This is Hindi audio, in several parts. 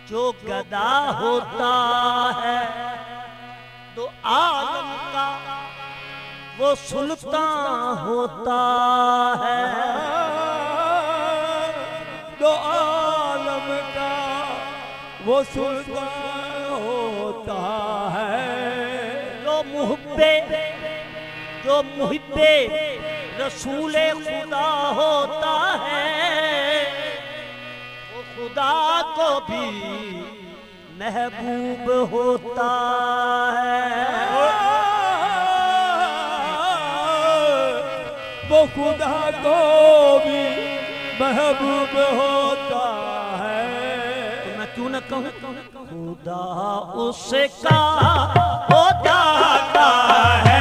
जो गदा होता है दो आलम का वो सुल्तान होता है। दो आलम का वो सुल्तान होता है। जो मुहिब्बे रसूले खुदा होता है वो खुदा को भी महबूब होता है। वो खुदा को भी महबूब होता है। तो मैं क्यों न कहूं खुदा उसका हो जाता है।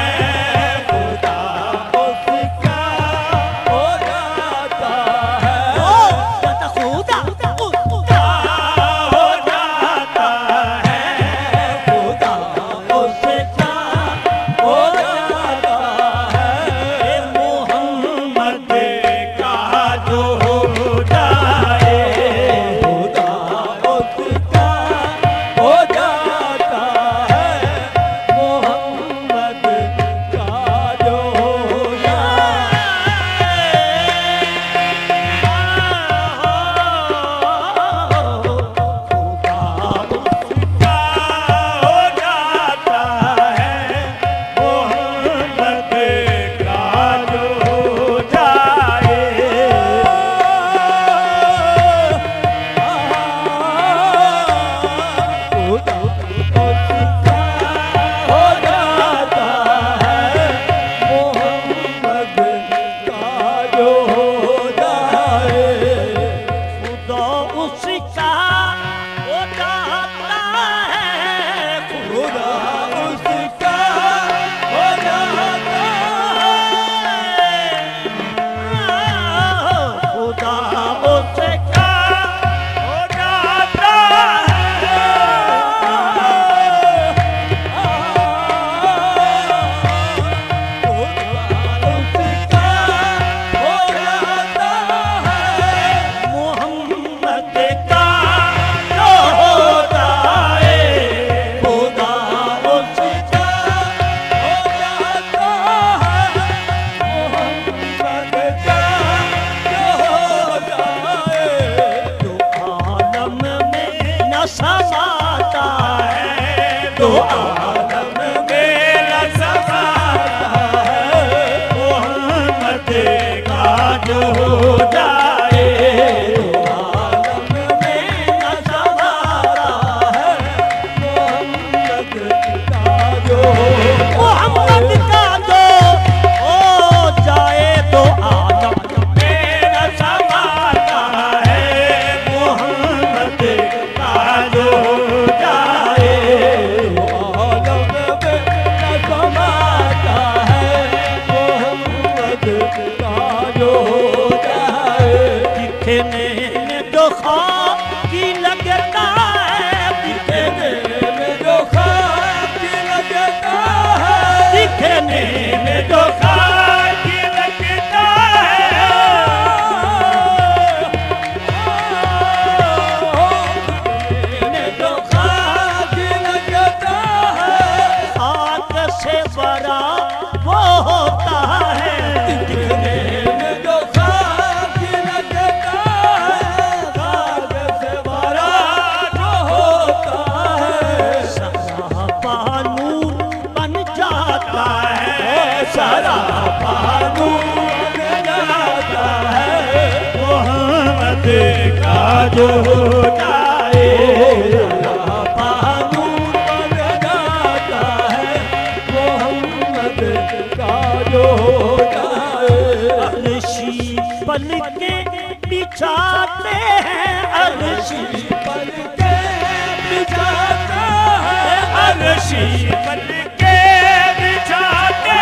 जो जाए पानू बन जाता है मोहम्मद का जो जाए। अर्शी पल के बिछाते हैं अर्शी पल के बिछाता है अर्शी पल के बिछाते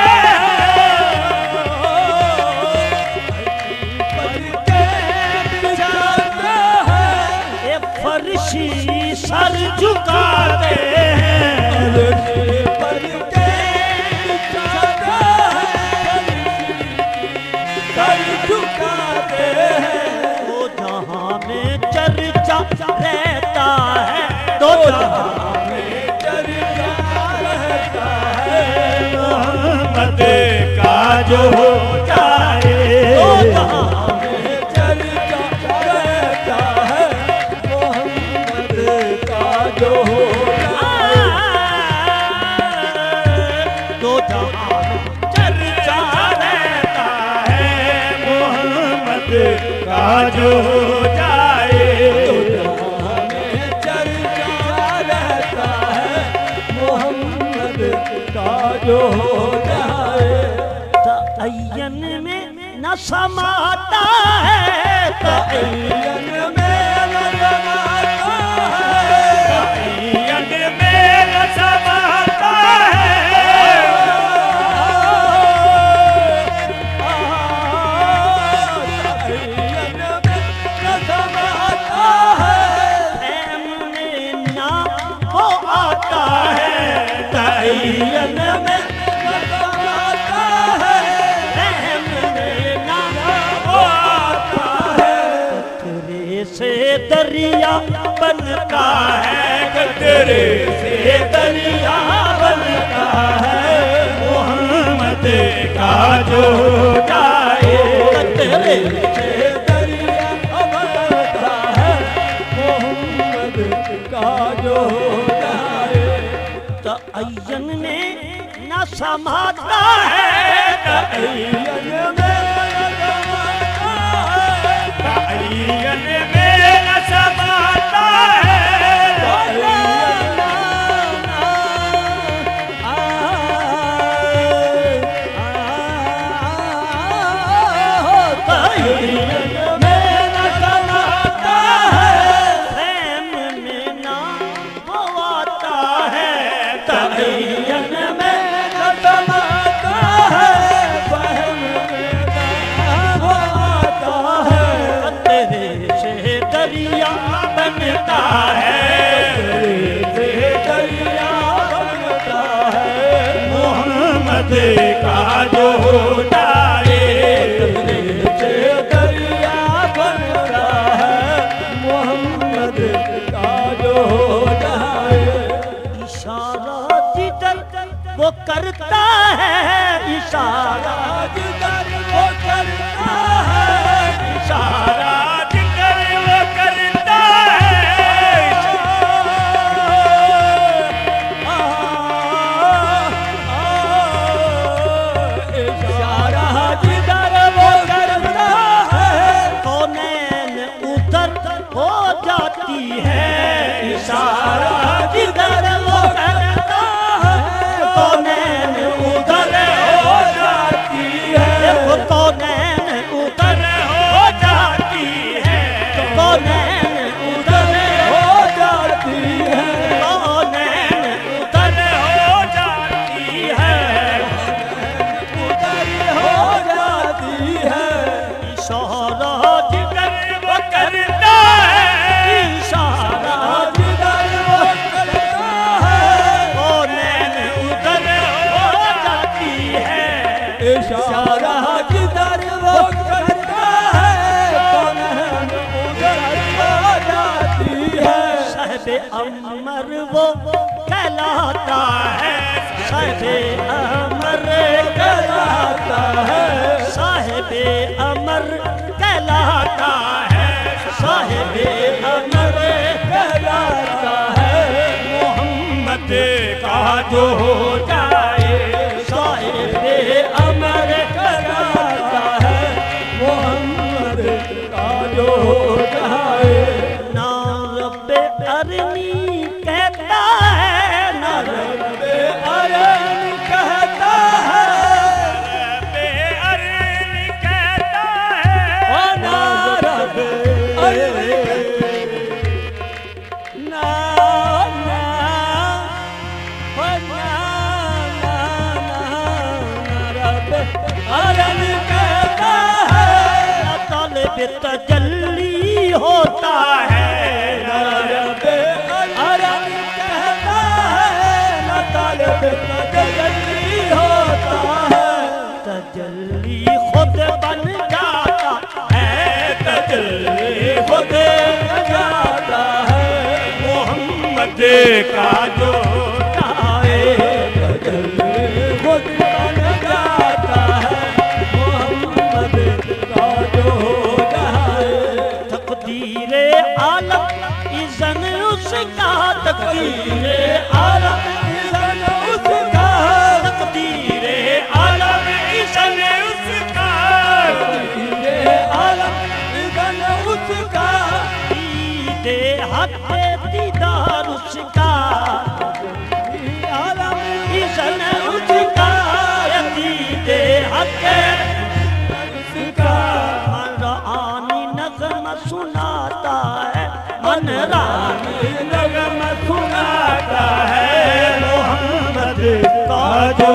फर्शी सर झुकाते हैं पर के बिछाता है सर झुकाते हैं। वो जहां में चर्चा रहता है, दो जहां में चर्चा रहता है, मोहम्मद का जो हो जाए, दो जहां में चर्चा रहता है, मोहम्मद का जो हो जाए, दो जहां चर्चा रहता है, मोहम्मद का जो हो जाए, में चर्चा रहता है, मोहम्मद का जो हो जाए, तअय्यन में न समाता है, तअय्यन में न समाता है, तअय्यन में न समाता है, तअय्यन में न समाता है, फहम में ना वो आता है, तअय्यन में न समाता है, फहम में ना वो आता है, कतरे से दरिया बनता है, कतरे से दरिया बनता है, मोहम्मद का जो जाए, कतरे से दरिया बनता है, मोहम्मद का जो हो जाए, तअय्यन में न समाता है, तअय्यन में न समाता है, तअय्यन में न समाता है, तअय्यन में न समाता है, फहम में ना वो आता है, तअय्यन में न समाता है, फहम में न आता है, तेरे से दरिया बनता है, से दरिया बनता है, मोहम्मद का जो जाए, से दरिया बनता है, मोहम्मद का जो हो जाए, इशारा जिधर वो करता है, इशारा जिधर वो करता है, इशारा जिधर वो करता है, इशारा जिधर वो करता है, कौनैन उधर हो जाती है, इशारा जिधर वो करता है, कौनैन उधर हो जाती है, देखो कौनैन उधर हो जाती है, कौनैन उधर हो जाती है, कौनैन उधर हो जाती है, उधर हो जाती है, इशारा जिधर वो करता है, इशारा जिधर वो करता है, कौनैन उधर हो जाती है, इशारा जिधर वो करता है, कौनैन उधर हो जाती है, साहिबे अमर वो कहलाता है, साहिबे अमर कहलाता है, साहिबे अमर कहलाता है, साहिबे अमर कहलाता है, मोहम्मद का जो हो जाए, साहिबे अमर कहलाता है, मोहम्मद का जो हो जाए, ना रब्बे अरनी कहता है, ना रब्बे अरन कहता है, रब्बे अरनी कहता है, ओ ना रब ना ना ओ ना ना ना रब अरन कहता है, तालिब तजल्ली होता है, रब अरन कहता है, न तालिब तजल्ली होता है, तजल्ली खुद बन जाता है, तजल्ली खुद जाता मोहम्मद का जो जाए तजल्ली खुद बन जाता है मोहम्मद का जो जाए तकदीरे आलम इज़न उसका तकदीरे आलम इज़न उसका तकदीरे आलम इज़न उसका ये आलम इज़न उसका दीदे हक दीदार उसका आलम इज़न उसका दीदे हक उसका मनरानी नगमा सुनाता है मनरानी नगमा सुनाता है मोहम्मद का जो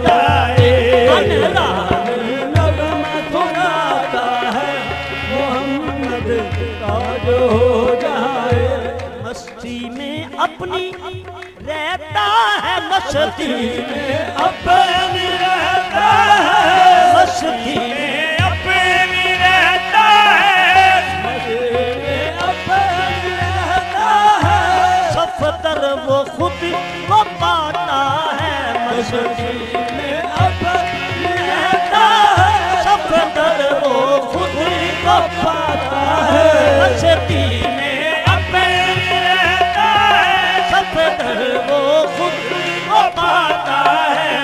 जाए मनरानी नगमा सुनाता है मोहम्मद का जो जाए मस्ती में अपनी रहता है मस्ती में अपनी रहता है मस्ती में अपनी रहता है अपनी रहता है सफदर वो खुद को पाता है मस्ती में अपनी रहता है सफदर वो खुद को पाता है मस्ती में अपनी रहता है सफदर वो खुद को पाता है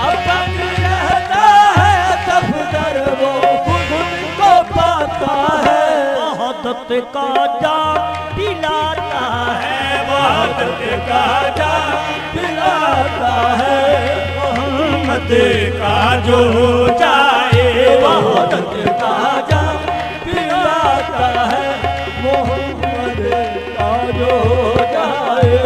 अपनी रहता है सफदर वो खुद को पाता है वहदत का जाम पिलाता है वहदत का जाम पिलाता है मोहम्मद का जो जाए वहदत का जाम पिलाता है मोहम्मद का जो जाए